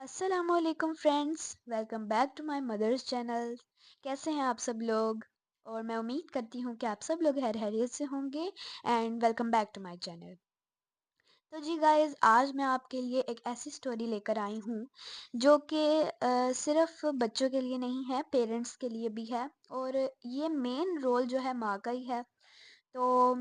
السلام علیکم friends, welcome back to my مدرس چینل۔ کیسے ہیں آپ سب لوگ؟ اور میں امید کرتی ہوں کہ آپ سب لوگ خیریت سے ہوں گے and welcome back to my channel. تو جی گائز، آج میں آپ کے لیے ایک ایسی سٹوری لے کر آئی ہوں جو کہ صرف بچوں کے لیے نہیں ہے، پیرنٹس کے لیے بھی ہے، اور یہ مین رول جو ہے ماں کا ہی ہے۔ تو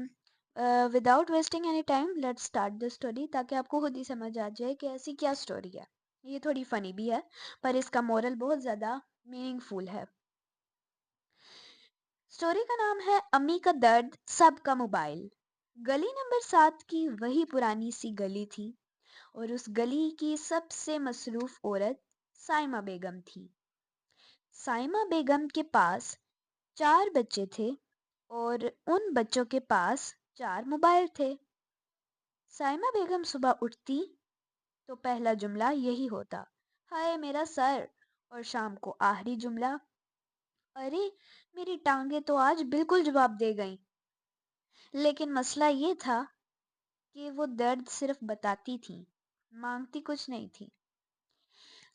without wasting any time let start the story, تاکہ آپ کو خود ہی سمجھ آ جائے کہ ایسی کیا اسٹوری ہے۔ یہ تھوڑی فنی بھی ہے پر اس کا مورل بہت زیادہ میننگ فل ہے۔ اسٹوری کا نام ہے امی کا درد سب کا موبائل۔ گلی نمبر 7 کی وہی پرانی سی گلی تھی، اور اس گلی کی سب سے مصروف عورت سائمہ بیگم تھی۔ سائمہ بیگم کے پاس 4 بچے تھے اور ان بچوں کے پاس 4 موبائل تھے۔ سائمہ بیگم صبح اٹھتی تو پہلا جملہ یہی ہوتا، ہائے میرا سر، اور شام کو آخری جملہ، ارے میری ٹانگیں تو آج بالکل جواب دے گئیں۔ لیکن مسئلہ یہ تھا کہ وہ درد صرف بتاتی تھی، مانگتی کچھ نہیں تھی۔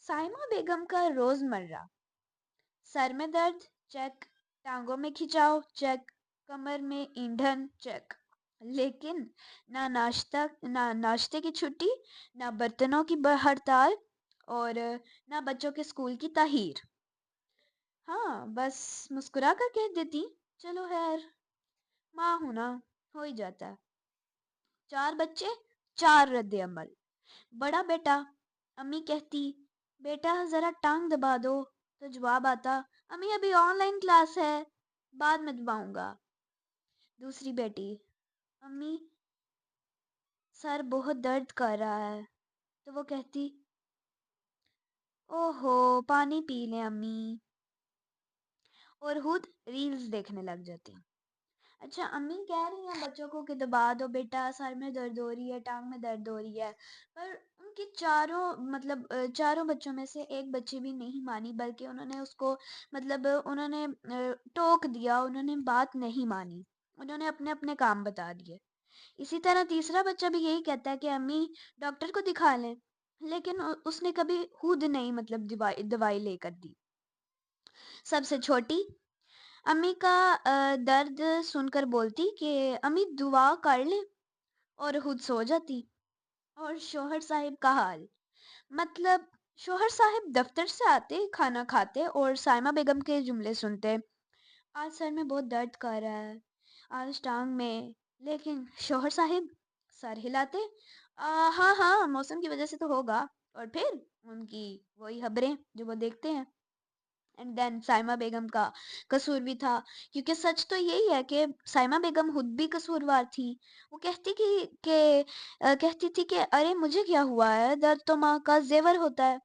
سائمہ بیگم کا روز مرہ: سر میں درد چیک، ٹانگوں میں کھچاؤ چیک، کمر میں ایندھن چیک، لیکن نہ ناشتے کی چھٹی، نہ برتنوں کی ہڑتال، اور نہ بچوں کے اسکول کی تاخیر۔ ہاں بس مسکرا کر کہہ دیتی، چلو خیر، ماں ہوں نا، ہو ہی جاتا ہے۔ 4 بچے، 4 رد عمل۔ بڑا بیٹا، امی کہتی بیٹا ذرا ٹانگ دبا دو، تو جواب آتا، امی ابھی آن لائن کلاس ہے، بعد میں دباؤں گا۔ دوسری بیٹی، امی سر بہت درد کر رہا ہے، تو وہ کہتی، اوہو پانی پی لیں امی، اور خود ریلز دیکھنے لگ جاتی۔ اچھا، امی کہہ رہی ہیں بچوں کو کہ دبا دو بیٹا، سر میں درد ہو رہی ہے، ٹانگ میں درد ہو رہی ہے، پر ان کی چاروں بچوں میں سے ایک بچی بھی نہیں مانی، بلکہ انہوں نے اس کو انہوں نے ٹوک دیا، انہوں نے بات نہیں مانی، انہوں نے اپنے اپنے کام بتا دیے۔ اسی طرح تیسرا بچہ بھی یہی کہتا ہے کہ امی ڈاکٹر کو دکھا لیں، لیکن اس نے کبھی خود نہیں دوائی لے کر دی۔ سب سے چھوٹی امی کا درد سن کر بولتی کہ امی دعا کر لیں، اور خود سو جاتی۔ اور شوہر صاحب کا حال، شوہر صاحب دفتر سے آتے، کھانا کھاتے اور سائمہ بیگم کے جملے سنتے، آج سر میں بہت درد کر رہا ہے، آج ٹانگ میں، لیکن شوہر صاحب سر ہلاتے، ہاں ہاں موسم کی وجہ سے تو ہوگا، اور پھر ان کی وہی خبریں جو وہ دیکھتے ہیں۔ اینڈ دین سائمہ بیگم کا قصور بھی تھا، کیونکہ سچ تو یہی ہے کہ سائمہ بیگم خود بھی قصوروار تھی۔ وہ کہتی تھی کہ ارے مجھے کیا ہوا ہے، درد تو ماں کا زیور ہوتا ہے۔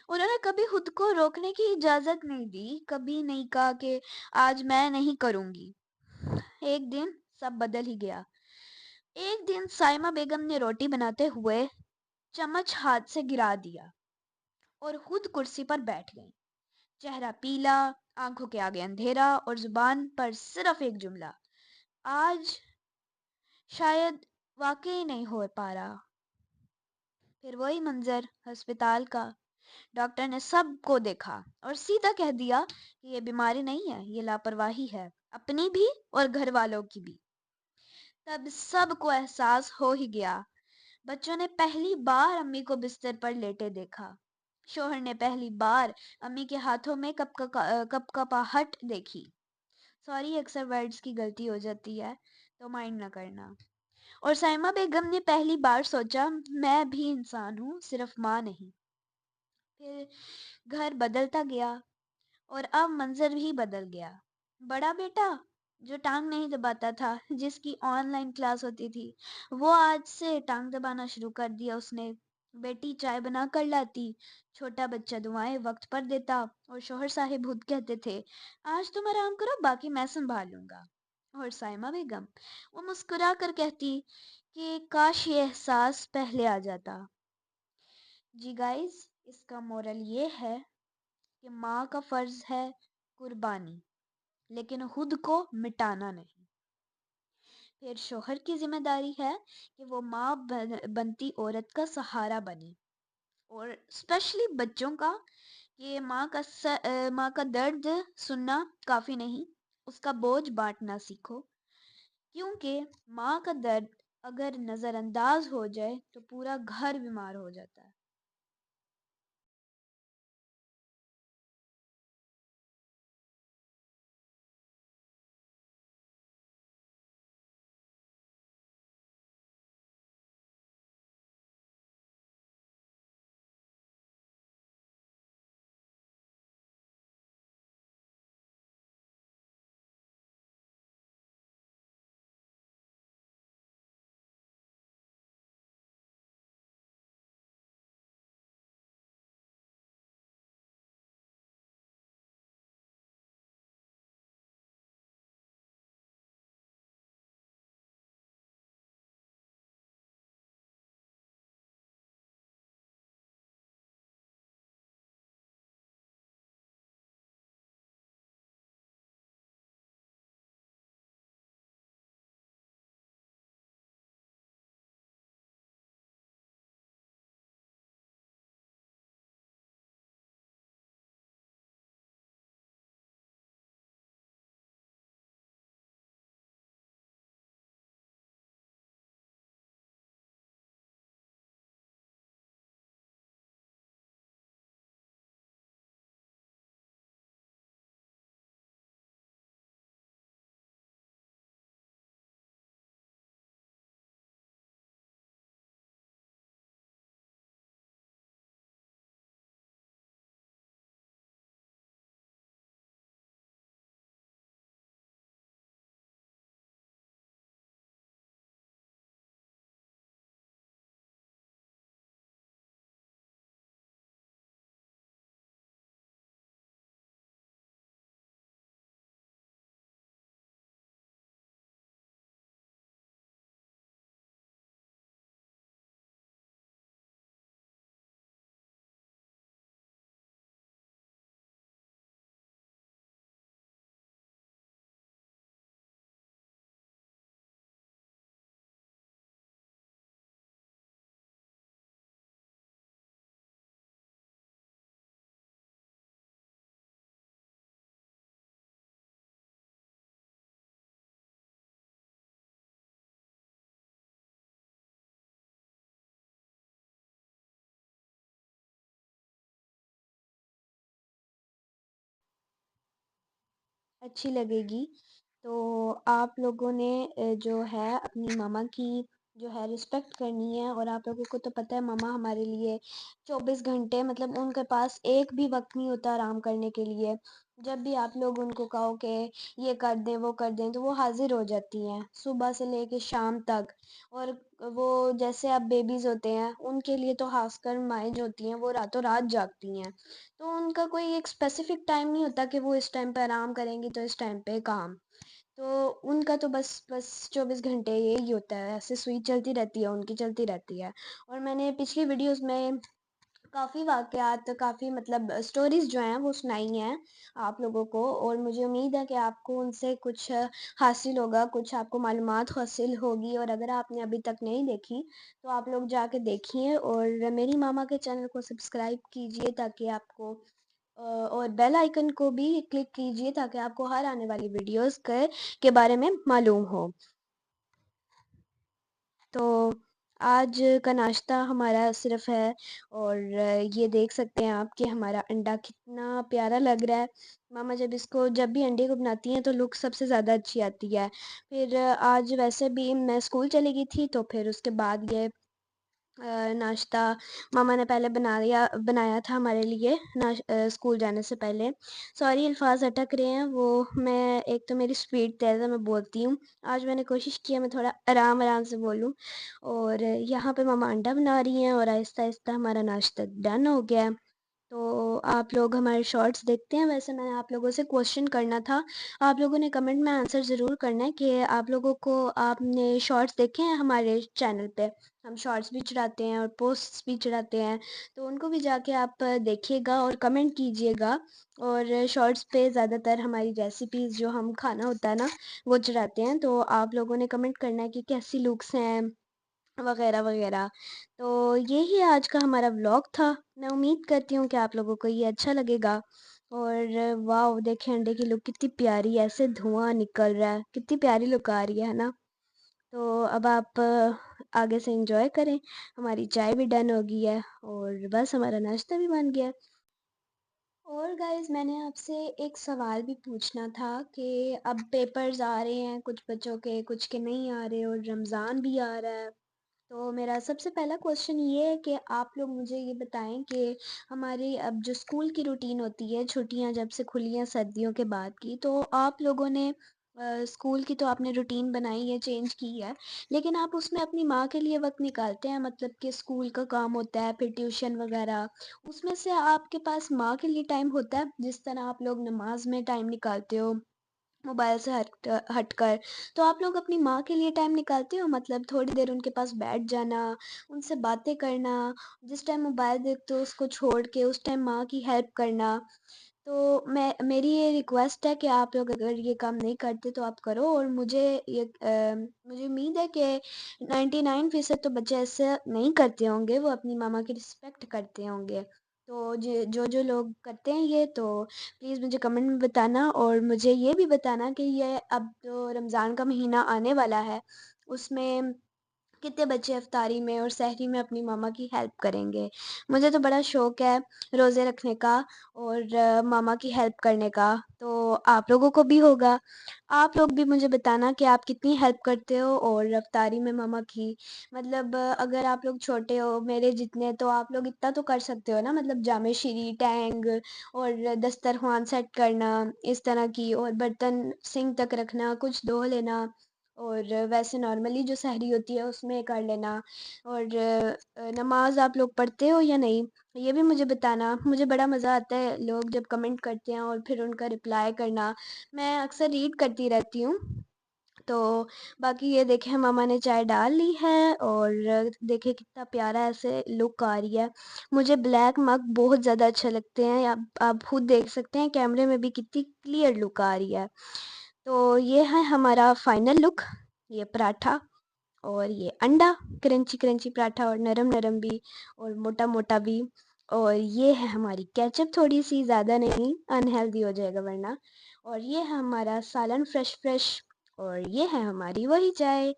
انہوں نے کبھی خود کو روکنے کی اجازت نہیں دی، کبھی نہیں کہا کہ آج میں نہیں کروں گی۔ ایک دن سب بدل ہی گیا۔ ایک دن سائمہ بیگم نے روٹی بناتے ہوئے چمچ ہاتھ سے گرا دیا اور خود کرسی پر بیٹھ گئی۔ چہرہ پیلا، آنکھوں کے آگے اندھیرا، اور زبان پر صرف ایک جملہ، آج شاید واقعی نہیں ہو پا رہا۔ پھر وہی منظر ہسپتال کا، ڈاکٹر نے سب کو دیکھا اور سیدھا کہہ دیا کہ یہ بیماری نہیں ہے، یہ لاپرواہی ہے، اپنی بھی اور گھر والوں کی بھی۔ تب سب کو احساس ہو ہی گیا۔ بچوں نے پہلی بار امی کو بستر پر لیٹے دیکھا، شوہر نے پہلی بار امی کے ہاتھوں میں کپاہٹ دیکھی۔ سوری، اکثر ورڈز کی غلطی ہو جاتی ہے تو مائنڈ نہ کرنا۔ اور سائمہ بیگم نے پہلی بار سوچا، میں بھی انسان ہوں، صرف ماں نہیں۔ پھر گھر بدلتا گیا اور اب منظر بھی بدل گیا۔ بڑا بیٹا جو ٹانگ نہیں دباتا تھا، جس کی آن لائن کلاس ہوتی تھی، وہ آج سے ٹانگ دبانا شروع کر دیا اس نے۔ بیٹی چائے بنا کر لاتی، چھوٹا بچہ دعائیں وقت پر دیتا، اور شوہر صاحب خود کہتے تھے، آج تم آرام کرو، باقی میں سنبھال لوں گا۔ اور سائمہ بیگم، وہ مسکرا کر کہتی کہ کاش یہ احساس پہلے آ جاتا۔ جی گائز، اس کا مورل یہ ہے کہ ماں کا فرض ہے قربانی، لیکن خود کو مٹانا نہیں۔ پھر شوہر کی ذمہ داری ہے کہ وہ ماں بنتی عورت کا سہارا بنے۔ اور اسپیشلی بچوں کا، کہ ماں کا درد سننا کافی نہیں، اس کا بوجھ بانٹنا سیکھو، کیونکہ ماں کا درد اگر نظر انداز ہو جائے تو پورا گھر بیمار ہو جاتا ہے۔ اچھی لگے گی، تو آپ لوگوں نے جو ہے اپنی ماما کی جو ہے رسپیکٹ کرنی ہے، اور آپ لوگوں کو تو پتہ ہے ماما ہمارے لیے 24 گھنٹے، مطلب ان کے پاس ایک بھی وقت نہیں ہوتا آرام کرنے کے لیے۔ جب بھی آپ لوگ ان کو کہو کہ یہ کر دیں وہ کر دیں تو وہ حاضر ہو جاتی ہیں صبح سے لے کے شام تک۔ اور وہ جیسے اب بیبیز ہوتے ہیں، ان کے لیے تو خاص کر مائیں جو ہوتی ہیں وہ راتوں رات جاگتی ہیں، تو ان کا کوئی ایک اسپیسیفک ٹائم نہیں ہوتا کہ وہ اس ٹائم پہ آرام کریں گی تو اس ٹائم پہ کام، تو ان کا تو بس 24 گھنٹے یہی ہوتا ہے، ایسے سوئی چلتی رہتی ہے، ان کی چلتی رہتی ہے۔ اور میں نے پچھلی ویڈیوز میں کافی واقعات، کافی مطلب سٹوریز جو ہیں وہ سنائی ہیں آپ لوگوں کو، اور مجھے امید ہے کہ آپ کو ان سے کچھ حاصل ہوگا، کچھ آپ کو معلومات حاصل ہوگی، اور اگر آپ نے ابھی تک نہیں دیکھی تو آپ لوگ جا کے دیکھیے، اور میری ماما کے چینل کو سبسکرائب کیجئے تاکہ آپ کو اور بیل آئیکن کو بھی کلک کیجئے تاکہ آپ کو ہر آنے والی ویڈیوز کے بارے میں معلوم ہو۔ تو آج کا ناشتہ ہمارا صرف ہے، اور یہ دیکھ سکتے ہیں آپ کہ ہمارا انڈا کتنا پیارا لگ رہا ہے۔ ماما جب بھی انڈے کو بناتی ہیں تو لک سب سے زیادہ اچھی آتی ہے۔ پھر آج ویسے بھی میں اسکول چلی گئی تھی، تو پھر اس کے بعد یہ ناشتہ ماما نے پہلے بنایا تھا ہمارے لیے اسکول جانے سے پہلے۔ سوری الفاظ اٹک رہے ہیں، وہ میں ایک تو میری اسپیڈ تیز ہے، میں بولتی ہوں، آج میں نے کوشش کی ہے میں تھوڑا آرام آرام سے بولوں۔ اور یہاں پہ ماما انڈا بنا رہی ہیں، اور آہستہ آہستہ ہمارا ناشتہ ڈن ہو گیا ہے۔ تو آپ لوگ ہمارے شارٹس دیکھتے ہیں؟ ویسے میں نے آپ لوگوں سے کوشچن کرنا تھا، آپ لوگوں نے کمنٹ میں آنسر ضرور کرنا ہے کہ آپ لوگوں کو آپ نے شارٹس دیکھے ہیں ہمارے چینل پہ؟ ہم شارٹس بھی چڑھاتے ہیں اور پوسٹس بھی چڑھاتے ہیں، تو ان کو بھی جا کے آپ دیکھیے گا اور کمنٹ کیجیے گا۔ اور شارٹس پہ زیادہ تر ہماری ریسیپیز جو ہم کھانا ہوتا ہے نا وہ چڑھاتے ہیں، تو آپ لوگوں نے کمنٹ کرنا ہے کہ کیسی لکس ہیں وغیرہ وغیرہ۔ تو یہی آج کا ہمارا ولاگ تھا۔ میں امید کرتی ہوں کہ آپ لوگوں کو یہ اچھا لگے گا۔ اور واو، دیکھیں انڈے کی لک کتنی پیاری ہے، ایسے دھواں نکل رہا ہے، کتنی پیاری لک آ رہی ہے نا۔ تو اب آپ آگے سے انجوائے کریں۔ ہماری چائے بھی ڈن ہو گئی ہے اور بس ہمارا ناشتہ بھی بن گیا ہے۔ اور گائز، میں نے آپ سے ایک سوال بھی پوچھنا تھا کہ اب پیپرز آ رہے ہیں کچھ بچوں کے، کچھ کے نہیں آ رہے، اور رمضان بھی آ رہا ہے۔ تو میرا سب سے پہلا کوشچن یہ ہے کہ آپ لوگ مجھے یہ بتائیں کہ ہماری اب جو اسکول کی روٹین ہوتی ہے، چھٹیاں جب سے کھلی ہیں سردیوں کے بعد کی، تو آپ لوگوں نے اسکول کی تو آپ نے روٹین بنائی ہے، چینج کی ہے، لیکن آپ اس میں اپنی ماں کے لیے وقت نکالتے ہیں؟ مطلب کہ اسکول کا کام ہوتا ہے، پھر ٹیوشن وغیرہ، اس میں سے آپ کے پاس ماں کے لیے ٹائم ہوتا ہے؟ جس طرح آپ لوگ نماز میں ٹائم نکالتے ہو موبائل سے ہٹ کر، تو آپ لوگ اپنی ماں کے لیے ٹائم نکالتے ہو؟ مطلب تھوڑی دیر ان کے پاس بیٹھ جانا، ان سے باتیں کرنا، جس ٹائم موبائل دیکھتے ہو اس کو چھوڑ کے اس ٹائم ماں کی ہیلپ کرنا۔ تو میری یہ ریکویسٹ ہے کہ آپ لوگ اگر یہ کام نہیں کرتے تو آپ کرو، اور مجھے امید ہے کہ 99% تو بچے ایسے نہیں کرتے ہوں گے، وہ اپنی ماما کی رسپیکٹ کرتے ہوں گے۔ تو جو لوگ کرتے ہیں یہ، تو پلیز مجھے کمنٹ میں بتانا، اور مجھے یہ بھی بتانا کہ یہ اب جو رمضان کا مہینہ آنے والا ہے اس میں کتنے بچے افطاری میں اور سحری میں اپنی ماما کی ہیلپ کریں گے۔ مجھے تو بڑا شوق ہے روزے رکھنے کا اور ماما کی ہیلپ کرنے کا، تو آپ لوگوں کو بھی ہوگا۔ آپ لوگ بھی مجھے بتانا کہ آپ کتنی ہیلپ کرتے ہو اور افطاری میں ماما کی۔ مطلب اگر آپ لوگ چھوٹے ہو میرے جتنے، تو آپ لوگ اتنا تو کر سکتے ہو نا، مطلب جامع شیری، ٹینگ اور دسترخوان سیٹ کرنا اس طرح کی، اور برتن سنک تک رکھنا، کچھ دھو لینا، اور ویسے نارملی جو سحری ہوتی ہے اس میں کر لینا۔ اور نماز آپ لوگ پڑھتے ہو یا نہیں، یہ بھی مجھے بتانا۔ مجھے بڑا مزہ آتا ہے لوگ جب کمنٹ کرتے ہیں اور پھر ان کا رپلائی کرنا، میں اکثر ریڈ کرتی رہتی ہوں۔ تو باقی یہ دیکھیں ماما نے چائے ڈال لی ہے، اور دیکھیں کتنا پیارا ایسے لک آ رہی ہے۔ مجھے بلیک مگ بہت زیادہ اچھے لگتے ہیں، آپ خود دیکھ سکتے ہیں کیمرے میں بھی کتنی کلیئر لک آ رہی ہے۔ تو یہ ہے ہمارا فائنل لک، یہ پراٹھا اور یہ انڈا، کرنچی کرنچی پراٹھا، اور نرم نرم بھی اور موٹا موٹا بھی۔ اور یہ ہے ہماری کیچپ، تھوڑی سی زیادہ نہیں، انہیلدی ہو جائے گا ورنہ۔ اور یہ ہے ہمارا سالن فریش فریش، اور یہ ہے ہماری وہی چائے۔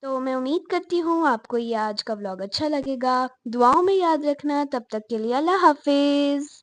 تو میں امید کرتی ہوں آپ کو یہ آج کا ولاگ اچھا لگے گا۔ دعاؤں میں یاد رکھنا، تب تک کے لیے اللہ حافظ۔